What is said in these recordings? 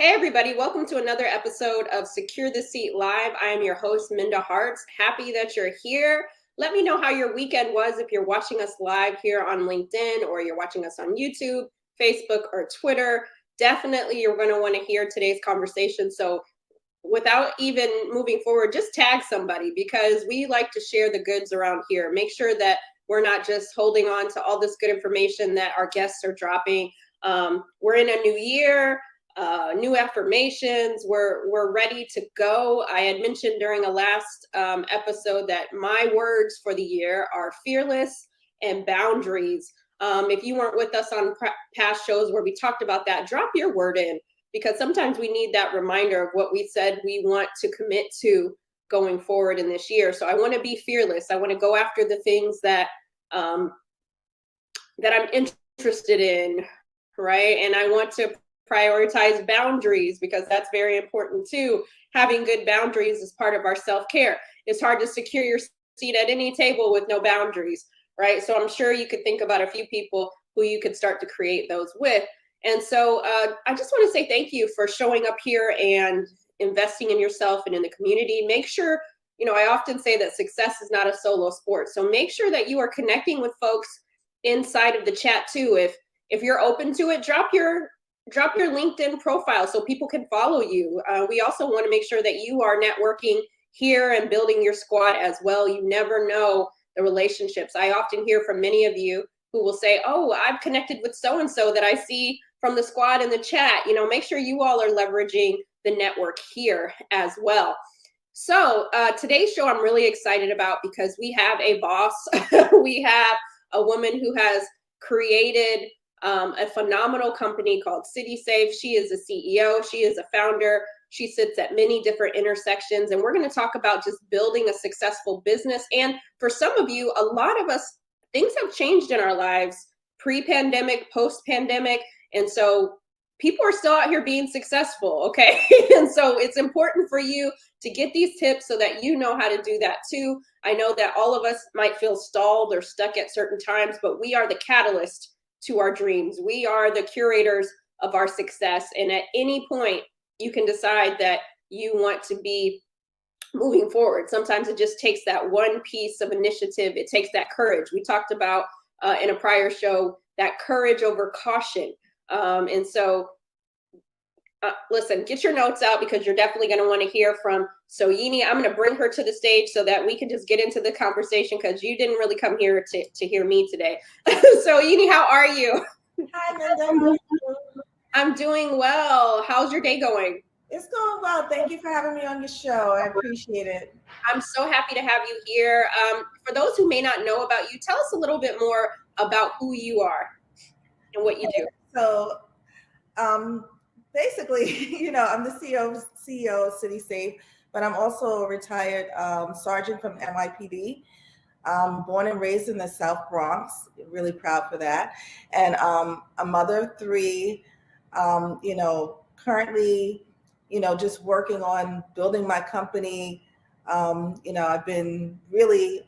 Hey everybody, welcome to another episode of Secure the Seat Live. I am your host, Minda Harts. Happy that you're here. Let me know how your weekend was if you're watching us live here on LinkedIn or you're watching us on YouTube, Facebook, or Twitter. Definitely you're going to want to hear today's conversation. So without even moving forward, just tag somebody because we like to share the goods around here. Make sure that we're not just holding on to all this good information that our guests are dropping. We're in a new year. New affirmations. We're ready to go. I had mentioned during a last episode that my words for the year are fearless and boundaries. If you weren't with us on past shows where we talked about that, drop your word in because sometimes we need that reminder of what we said we want to commit to going forward in this year. So I want to be fearless. I want to go after the things that that I'm interested in, right? And I want to prioritize boundaries because that's very important too. Having good boundaries is part of our self-care. It's hard to secure your seat at any table with no boundaries, right? So I'm sure you could think about a few people who you could start to create those with. And so I just want to say thank you for showing up here and investing in yourself and in the community. Make sure, I often say that success is not a solo sport. So make sure that you are connecting with folks inside of the chat too. If you're open to it, drop your LinkedIn profile so people can follow you. We also want to make sure that you are networking here and building your squad as well. You never know the relationships. I often hear from many of you who will say, oh, I've connected with so-and-so that I see from the squad in the chat. Make sure you all are leveraging the network here as well. So today's show I'm really excited about because we have a boss. We have a woman who has created a phenomenal company called CitySafe. She is a CEO. She is a founder. She sits at many different intersections. And we're going to talk about just building a successful business. And for some of you, a lot of us, things have changed in our lives pre-pandemic, post-pandemic. And so people are still out here being successful, okay? And so it's important for you to get these tips so that you know how to do that too. I know that all of us might feel stalled or stuck at certain times, but we are the catalyst to our dreams. We are the curators of our success. And at any point, you can decide that you want to be moving forward. Sometimes it just takes that one piece of initiative. It takes that courage. We talked about in a prior show, that courage over caution. And so listen, get your notes out because you're definitely going to want to hear from Soyini. I'm going to bring her to the stage so that we can just get into the conversation because you didn't really come here to hear me today. Soyini, how are you? Hi, Linda. I'm doing well. How's your day going? It's going well. Thank you for having me on your show. I appreciate it. I'm so happy to have you here. For those who may not know about you, tell us a little bit more about who you are and what you do. So, basically, I'm the CEO of CitySafe, but I'm also a retired sergeant from NYPD. Born and raised in the South Bronx, really proud for that. And a mother of three, currently, just working on building my company. I've been really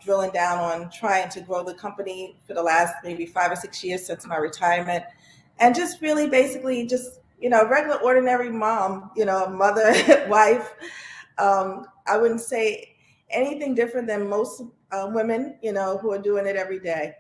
drilling down on trying to grow the company for the last maybe 5 or 6 years since my retirement. And just really basically just, regular ordinary mom, mother, wife. I wouldn't say anything different than most women, who are doing it every day.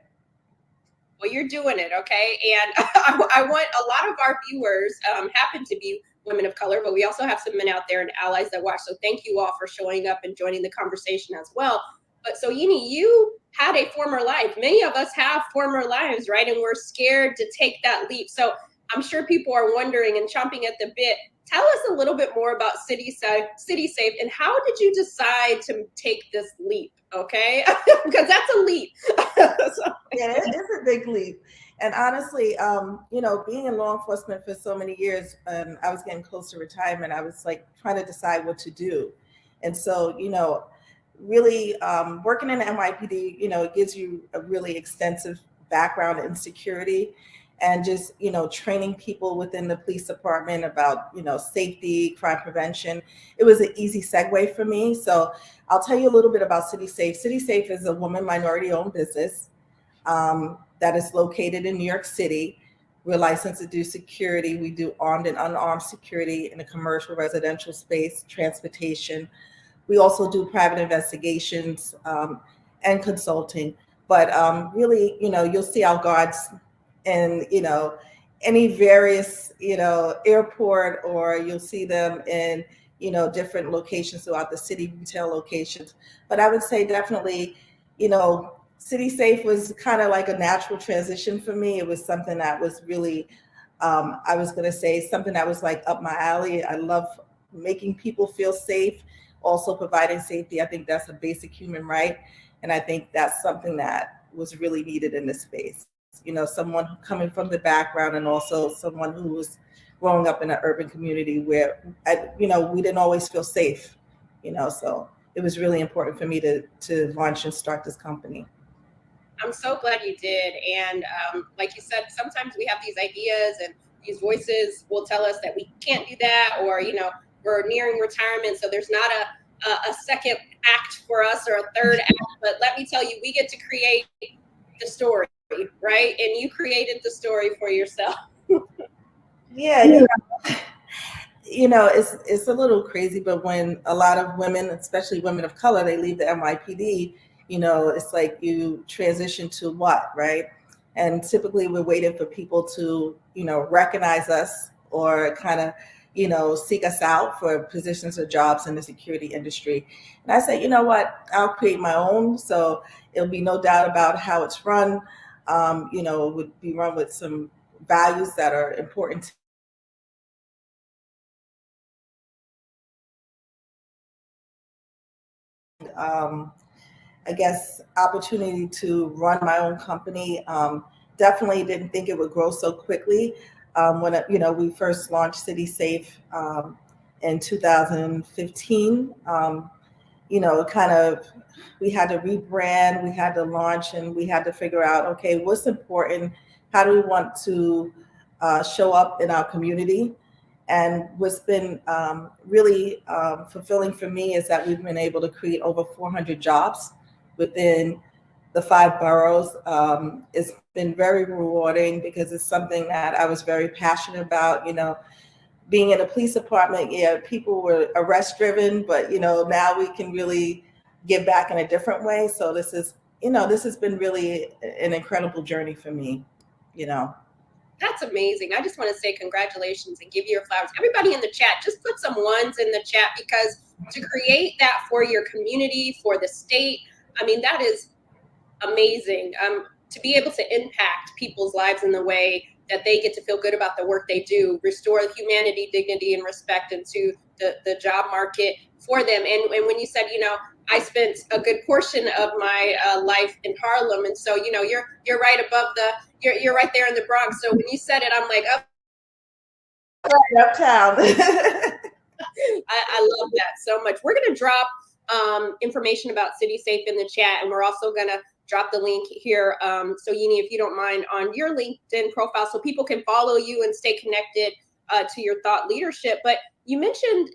Well, you're doing it, okay? And I want a lot of our viewers happen to be women of color, but we also have some men out there and allies that watch. So thank you all for showing up and joining the conversation as well. But Soyini, you had a former life. Many of us have former lives, right? And we're scared to take that leap. So I'm sure people are wondering and chomping at the bit. Tell us a little bit more about CitySafe and how did you decide to take this leap? Okay, because that's a leap. Yeah, it is a big leap. And honestly, being in law enforcement for so many years, I was getting close to retirement. I was like trying to decide what to do. And so, really working in the NYPD, it gives you a really extensive background in security and just, training people within the police department about, safety, crime prevention. It was an easy segue for me. So I'll tell you a little bit about CitySafe. CitySafe is a woman minority owned business that is located in New York City. We're licensed to do security. We do armed and unarmed security in the commercial, residential space, transportation. We also do private investigations and consulting. But really, you'll see our guards in, any various, airport, or you'll see them in, different locations throughout the city, retail locations. But I would say definitely, City Safe was kind of like a natural transition for me. It was something that was really, I was going to say something that was like up my alley. I love making people feel safe, also providing safety. I think that's a basic human right. And I think that's something that was really needed in this space. Someone coming from the background, and also someone who was growing up in an urban community where, we didn't always feel safe, so it was really important for me to launch and start this company. I'm so glad you did. And like you said, sometimes we have these ideas and these voices will tell us that we can't do that, or, we're nearing retirement. So there's not a second act for us, or a third act. But let me tell you, we get to create the story, right? And you created the story for yourself. Yeah. It's a little crazy, but when a lot of women, especially women of color, they leave the NYPD, it's like you transition to what, right? And typically we're waiting for people to, recognize us, or kind of, seek us out for positions or jobs in the security industry. And I say, you know what, I'll create my own. So it'll be no doubt about how it's run. It would be run with some values that are important to I guess, opportunity to run my own company. Definitely didn't think it would grow so quickly. When we first launched City Safe in 2015, kind of, we had to rebrand, we had to launch, and we had to figure out, okay, what's important? How do we want to show up in our community? And what's been really fulfilling for me is that we've been able to create over 400 jobs within the 5 boroughs. It's been very rewarding because it's something that I was very passionate about. Being in a police department, people were arrest driven, but now we can really give back in a different way. So this has been really an incredible journey for me. That's amazing. I just want to say congratulations and give you your flowers. Everybody in the chat, just put some ones in the chat, because to create that for your community, for the state, I mean, that is amazing. To be able to impact people's lives in the way that they get to feel good about the work they do, restore humanity, dignity, and respect into the job market for them. And when you said, I spent a good portion of my life in Harlem, and so you're right above you're right there in the Bronx. So when you said it, I'm like, oh, right uptown. I love that so much. We're gonna drop information about City Safe in the chat, and we're also gonna drop the link here, Soyini, if you don't mind, on your LinkedIn profile, so people can follow you and stay connected to your thought leadership. But you mentioned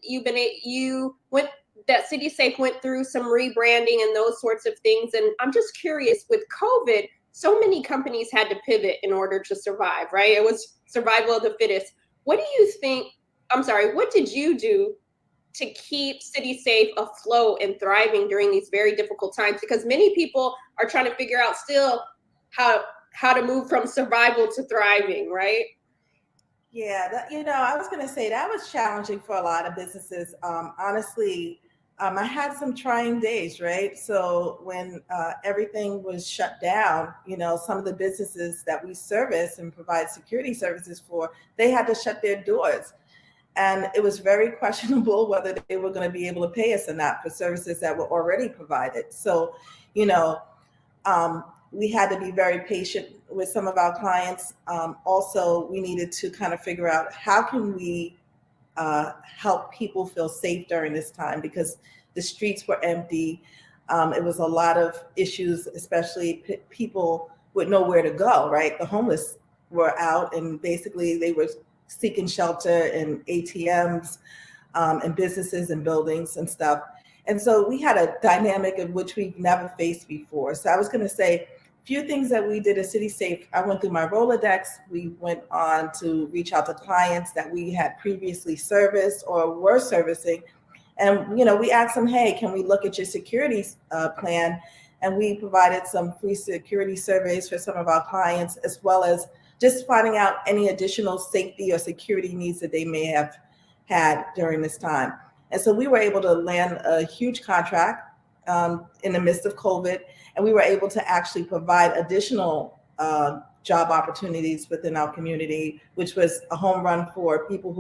that City Safe went through some rebranding and those sorts of things. And I'm just curious, with COVID, so many companies had to pivot in order to survive, right? It was survival of the fittest. What did you do to keep City Safe afloat and thriving during these very difficult times? Because many people are trying to figure out still how to move from survival to thriving, right? Yeah, I was going to say that was challenging for a lot of businesses. Honestly, I had some trying days, right? So when everything was shut down, some of the businesses that we service and provide security services for, they had to shut their doors. And it was very questionable whether they were going to be able to pay us or not for services that were already provided. So, we had to be very patient with some of our clients. Also, we needed to kind of figure out how can we help people feel safe during this time, because the streets were empty. It was a lot of issues, especially people with nowhere to go, right? The homeless were out, and basically they were seeking shelter in ATMs and businesses and buildings and stuff. And so we had a dynamic in which we've never faced before. So I was going to say, few things that we did at City Safe. I went through my Rolodex. We went on to reach out to clients that we had previously serviced or were servicing. And, we asked them, hey, can we look at your security plan? And we provided some free security surveys for some of our clients, as well as just finding out any additional safety or security needs that they may have had during this time. And so we were able to land a huge contract in the midst of COVID, and we were able to actually provide additional job opportunities within our community, which was a home run for people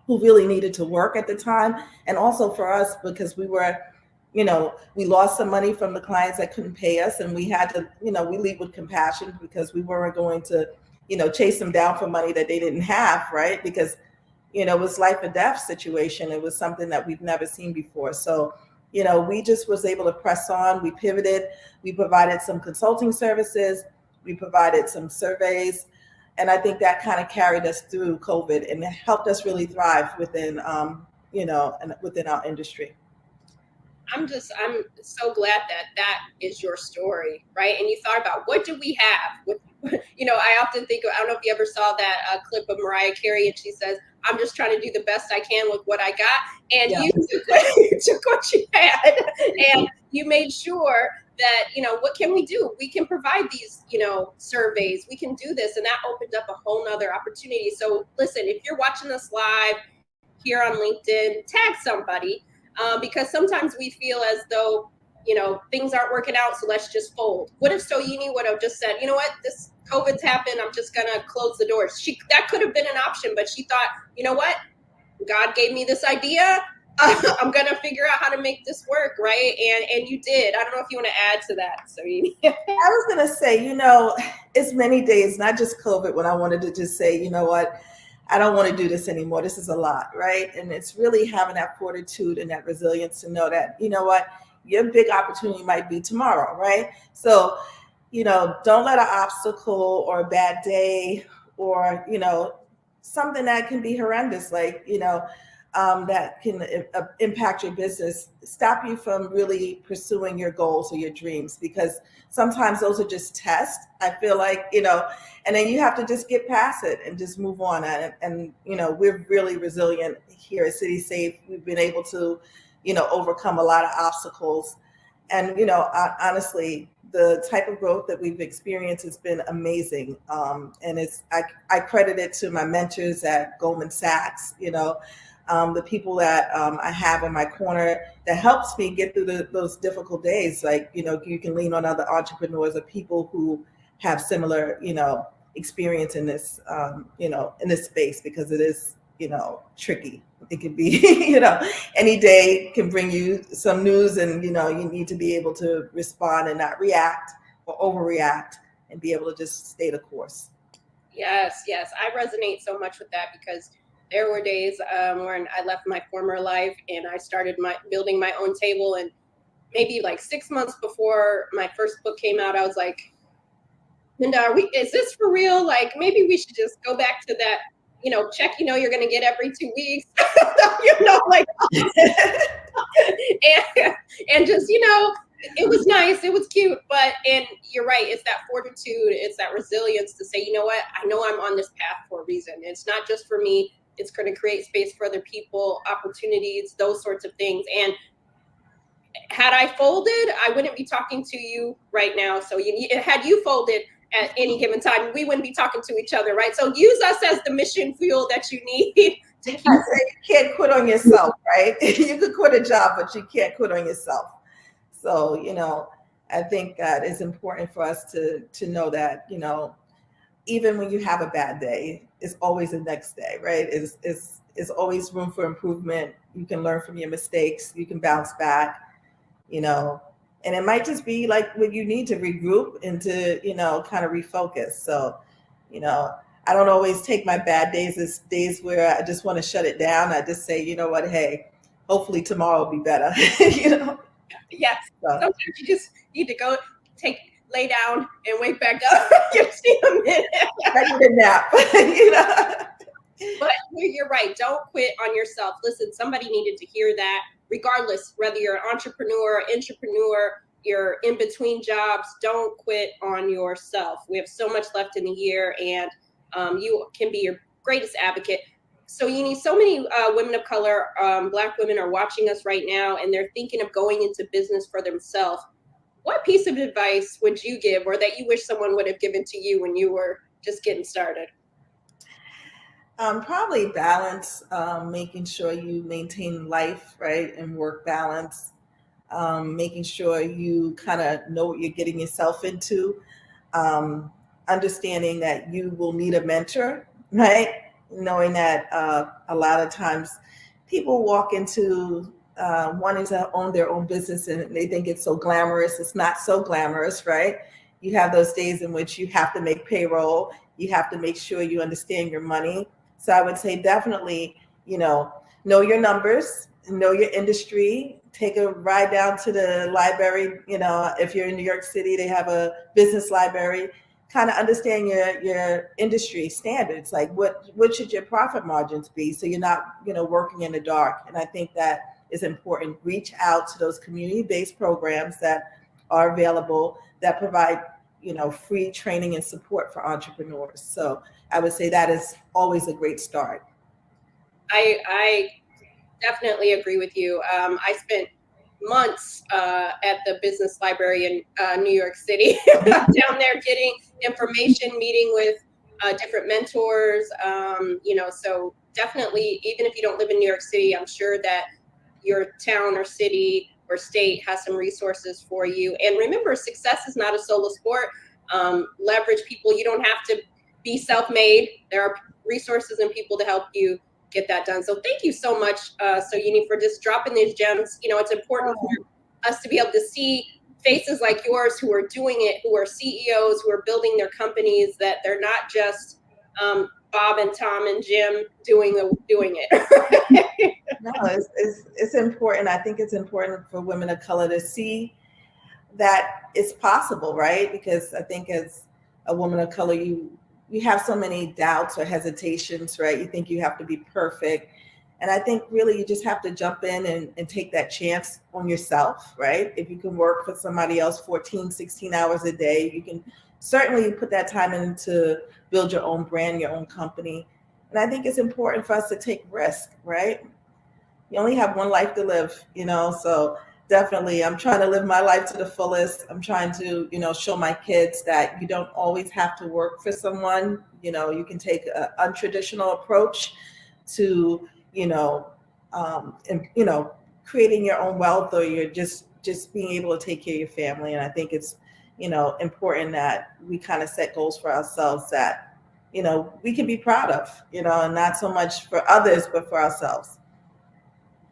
who really needed to work at the time, and also for us because we were, we lost some money from the clients that couldn't pay us, and we had to, we lead with compassion because we weren't going to, chase them down for money that they didn't have, right? Because, it was life or death situation. It was something that we've never seen before. So, we just was able to press on. We pivoted. We provided some consulting services. We provided some surveys. And I think that kind of carried us through COVID and helped us really thrive within, and within our industry. I'm so glad that is your story, right? And you thought about what do we have? I often think, I don't know if you ever saw that clip of Mariah Carey, and she says, I'm just trying to do the best I can with what I got. And you took what you had and you made sure that, what can we do? We can provide these, surveys. We can do this. And that opened up a whole nother opportunity. So listen, if you're watching us live here on LinkedIn, tag somebody. Because sometimes we feel as though, things aren't working out, so let's just fold. What if Soyini would have just said, you know what, this COVID's happened, I'm just going to close the doors. That could have been an option, but she thought, you know what, God gave me this idea. I'm going to figure out how to make this work, right? And you did. I don't know if you want to add to that, Soyini. I was going to say, it's many days, not just COVID, when I wanted to just say, you know what, I don't want to do this anymore. This is a lot, right? And it's really having that fortitude and that resilience to know that, you know what, your big opportunity might be tomorrow, right? So, don't let an obstacle or a bad day or, something that can be horrendous, like, that can impact your business, stop you from really pursuing your goals or your dreams, because sometimes those are just tests. I feel like, and then you have to just get past it and just move on. And we're really resilient here at City Safe. We've been able to, overcome a lot of obstacles. And, honestly, the type of growth that we've experienced has been amazing. And I credit it to my mentors at Goldman Sachs, the people that I have in my corner that helps me get through those difficult days. Like, you can lean on other entrepreneurs or people who have similar, experience in this, in this space, because it is, tricky. It could be, any day can bring you some news, and, you need to be able to respond and not react or overreact and be able to just stay the course. Yes. I resonate so much with that, because there were days when I left my former life and I started building my own table. And maybe like 6 months before my first book came out, I was like, Linda, is this for real? Like, maybe we should just go back to that, check, you're going to get every 2 weeks, like, and just, it was nice. It was cute. And you're right. It's that fortitude. It's that resilience to say, you know what, I know I'm on this path for a reason. It's not just for me. It's going to create space for other people, opportunities, those sorts of things. And had I folded, I wouldn't be talking to you right now. So had you folded at any given time, we wouldn't be talking to each other, right? So use us as the mission fuel that you need. You can't quit on yourself, right? You could quit a job, but you can't quit on yourself. So, I think that it's important for us to know that, even when you have a bad day, it's always the next day, right? It's always room for improvement. You can learn from your mistakes. You can bounce back, and it might just be like when you need to regroup and to, kind of refocus. So, I don't always take my bad days as days where I just want to shut it down. I just say, you know what, hey, hopefully tomorrow will be better, Yes. So. Sometimes you just need to go lay down and wake back up. You see a minute. I need a nap, But you're right. Don't quit on yourself. Listen, somebody needed to hear that, regardless whether you're an entrepreneur, intrapreneur, you're in between jobs, don't quit on yourself. We have so much left in the year, and you can be your greatest advocate. So you need so many women of color, Black women are watching us right now, and they're thinking of going into business for themselves. What piece of advice would you give, or that you wish someone would have given to you when you were just getting started? Probably balance, making sure you maintain life, right, and work balance, making sure you kind of know what you're getting yourself into, understanding that you will need a mentor, right? Knowing that a lot of times people walk into wanting to own their own business and they think it's so glamorous. It's not so glamorous, right? You have those days in which you have to make payroll. You have to make sure you understand your money. So I would say definitely, know your numbers, know your industry, take a ride down to the library. If you're in New York City, they have a business library. Kind of understand your industry standards, like what should your profit margins be, so you're not working in the dark. And I think that is important. Reach out to those community-based programs that are available that provide free training and support for entrepreneurs. So I would say that is always a great start. I definitely agree with you. I spent months at the business library in New York City, down there getting information, meeting with different mentors. So definitely, even if you don't live in New York City, I'm sure that your town or city or state has some resources for you. And remember, success is not a solo sport. Leverage people. You don't have to be self-made. There are resources and people to help you get that done. So thank you so much, Soyini, for just dropping these gems. It's important for us to be able to see faces like yours who are doing it, who are CEOs, who are building their companies, that they're not just Bob and Tom and Jim doing it. No, it's important. I think it's important for women of color to see that it's possible, right? Because I think as a woman of color, you have so many doubts or hesitations, right? You think you have to be perfect. And I think really you just have to jump in and take that chance on yourself, right? If you can work for somebody else 14, 16 hours a day, you can certainly put that time in to build your own brand, your own company. And I think it's important for us to take risk, right? You only have one life to live, so definitely I'm trying to live my life to the fullest. I'm trying to, show my kids that you don't always have to work for someone. You can take an untraditional approach to, creating your own wealth, or you're just being able to take care of your family. And I think it's, important that we kind of set goals for ourselves that, we can be proud of, and not so much for others, but for ourselves.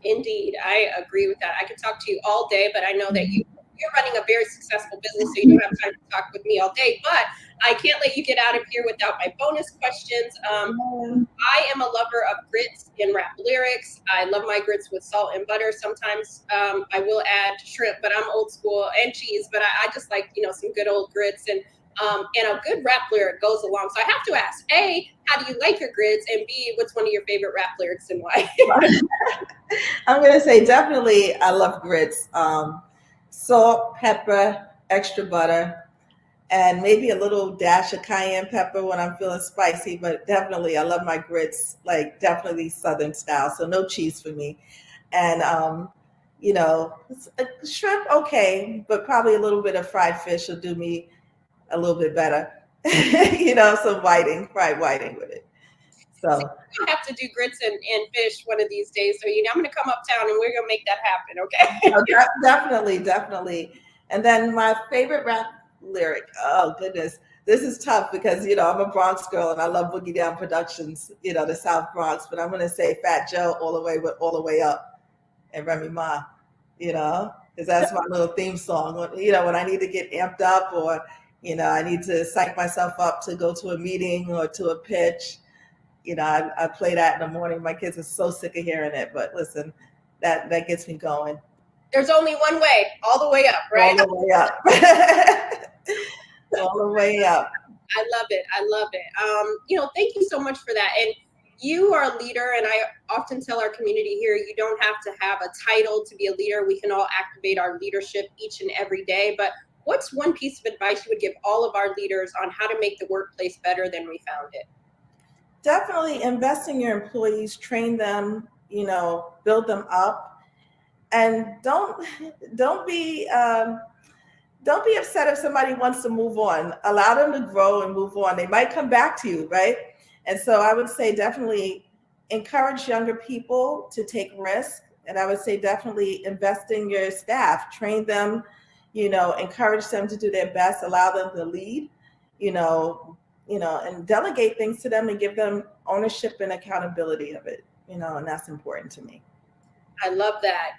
Indeed, I agree with that. I could talk to you all day, but I know that you're running a very successful business, so you don't have time to talk with me all day. But I can't let you get out of here without my bonus questions. I am a lover of grits in rap lyrics. I love my grits with salt and butter. Sometimes I will add shrimp, but I'm old school, and cheese. But I just like some good old grits, and a good rap lyric goes along. So I have to ask: A, how do you like your grits? And B, what's one of your favorite rap lyrics and why? I'm going to say definitely I love grits. Salt, pepper, extra butter, and maybe a little dash of cayenne pepper when I'm feeling spicy. But definitely I love my grits, like definitely Southern style. So no cheese for me. And, shrimp, okay, but probably a little bit of fried fish will do me a little bit better. Some fried whiting with it. So I have to do grits and fish one of these days. So I'm going to come uptown and we're going to make that happen. Okay. Oh, definitely. And then my favorite rap lyric. Oh goodness, this is tough because I'm a Bronx girl and I love Boogie Down Productions. The South Bronx. But I'm going to say Fat Joe all the way up, and Remy Ma. Because that's my little theme song. When I need to get amped up, or I need to psych myself up to go to a meeting or to a pitch. I play that in the morning. My kids are so sick of hearing it, but listen, that gets me going. There's only one way, all the way up, right? All the way up. All the way up. I love it. Thank you so much for that. And you are a leader, and I often tell our community here, you don't have to have a title to be a leader. We can all activate our leadership each and every day. But what's one piece of advice you would give all of our leaders on how to make the workplace better than we found it? Definitely invest in your employees, train them, build them up, and don't be upset if somebody wants to move on. Allow them to grow and move on. They might come back to you, right? And so I would say definitely encourage younger people to take risks. And I would say definitely invest in your staff, train them, encourage them to do their best, allow them to lead, and delegate things to them and give them ownership and accountability of it, and that's important to me. I love that.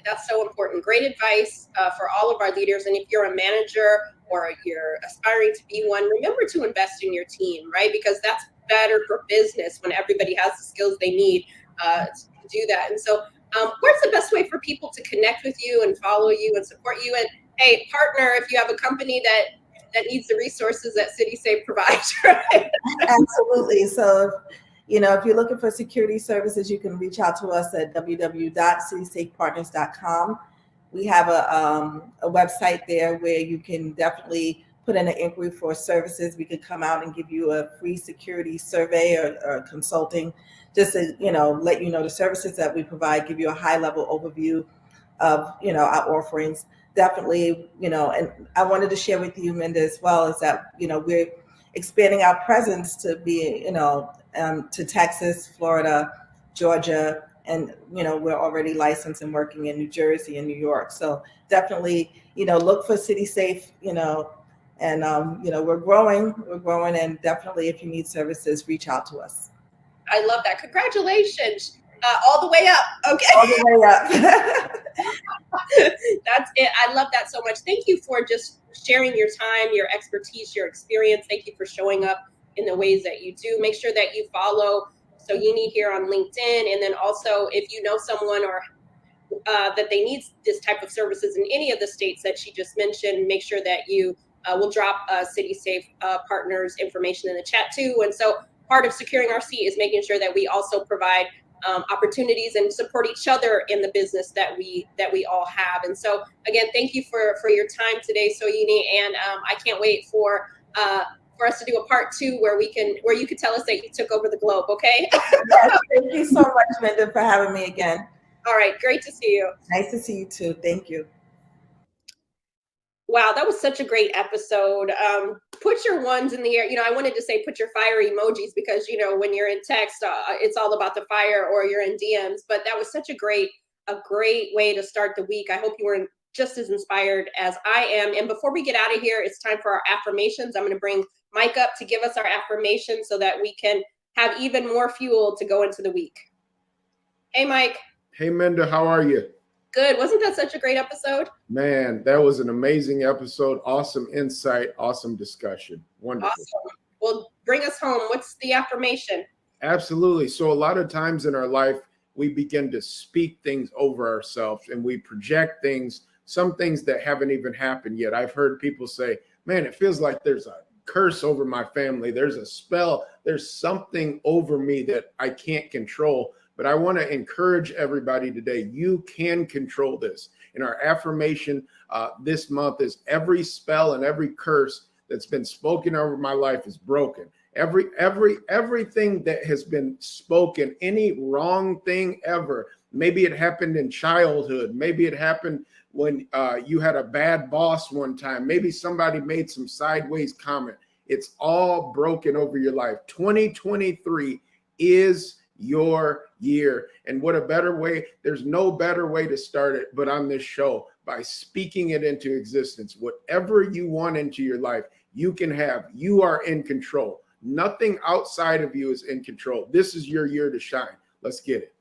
That's so important. Great advice for all of our leaders. And if you're a manager or you're aspiring to be one, remember to invest in your team, right? Because that's better for business when everybody has the skills they need to do that. And so where's the best way for people to connect with you and follow you and support you? And hey, partner, if you have a company that needs the resources that CitySafe provides, right? Absolutely. So, if you're looking for security services, you can reach out to us at www.citysafepartners.com. We have a website there where you can definitely put in an inquiry for services. We could come out and give you a free security survey or consulting, just to, let you know the services that we provide, give you a high level overview of, our offerings. Definitely, and I wanted to share with you, Minda, as well, is that, we're expanding our presence to be, to Texas, Florida, Georgia, and, we're already licensed and working in New Jersey and New York. So definitely, look for CitySafe, and, we're growing, and definitely if you need services, reach out to us. I love that. Congratulations. All the way up. Okay. All the way up. That's it. I love that so much. Thank you for just sharing your time, your expertise, your experience. Thank you for showing up in the ways that you do. Make sure that you follow Soyini here on LinkedIn. And then also, if you know someone or that they need this type of services in any of the states that she just mentioned, make sure that you will drop CitySafe partners information in the chat too. And so part of securing our seat is making sure that we also provide opportunities and support each other in the business that we all have. And so again, thank you for your time today, Soyini, and I can't wait for us to do a part 2 where you could tell us that you took over the globe. Okay. Yes, thank you so much, Minda, for having me again. All right, great to see you. Nice to see you too. Thank you. Wow, that was such a great episode. Put your ones in the air. I wanted to say put your fire emojis because, when you're in text, it's all about the fire, or you're in DMs. But that was such a great way to start the week. I hope you were just as inspired as I am. And before we get out of here, it's time for our affirmations. I'm going to bring Mike up to give us our affirmations so that we can have even more fuel to go into the week. Hey, Mike. Hey, Minda, how are you? Good. Wasn't that such a great episode? Man, that was an amazing episode. Awesome insight. Awesome discussion. Wonderful. Awesome. Well, bring us home. What's the affirmation? Absolutely. So a lot of times in our life, we begin to speak things over ourselves and we project things, some things that haven't even happened yet. I've heard people say, man, it feels like there's a curse over my family. There's a spell. There's something over me that I can't control. But I want to encourage everybody today, you can control this. And our affirmation this month is every spell and every curse that's been spoken over my life is broken. Everything that has been spoken, any wrong thing ever, maybe it happened in childhood, maybe it happened when you had a bad boss one time, maybe somebody made some sideways comment. It's all broken over your life. 2023 is your year. And what a better way, there's no better way to start it but on this show by speaking it into existence. Whatever you want into your life, you can have. You are in control. Nothing outside of you is in control. This is your year to shine. Let's get it.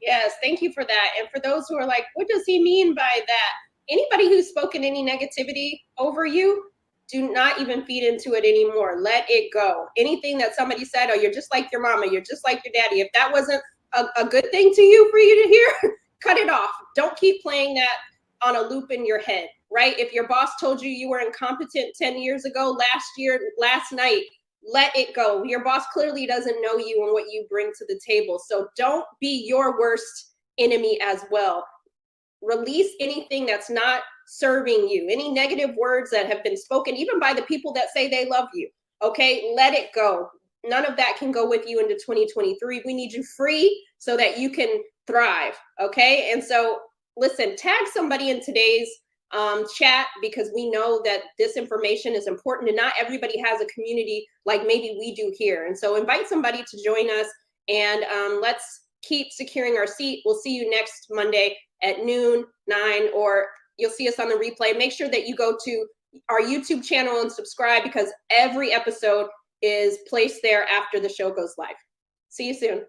Yes, thank you for that. And for those who are like, what does he mean by that? Anybody who's spoken any negativity over you, do not even feed into it anymore. Let it go. Anything that somebody said, oh, you're just like your mama, you're just like your daddy. If that wasn't a good thing to you for you to hear, cut it off. Don't keep playing that on a loop in your head, right? If your boss told you you were incompetent 10 years ago, last night, let it go. Your boss clearly doesn't know you and what you bring to the table. So don't be your worst enemy as well. Release anything that's not serving you, any negative words that have been spoken, even by the people that say they love you. Okay, let it go. None of that can go with you into 2023. We need you free so that you can thrive. Okay, and so listen, tag somebody in today's chat, because we know that this information is important and not everybody has a community like maybe we do here. And so invite somebody to join us, and let's keep securing our seat. We'll see you next Monday at noon, 9, or you'll see us on the replay. Make sure that you go to our YouTube channel and subscribe, because every episode is placed there after the show goes live. See you soon.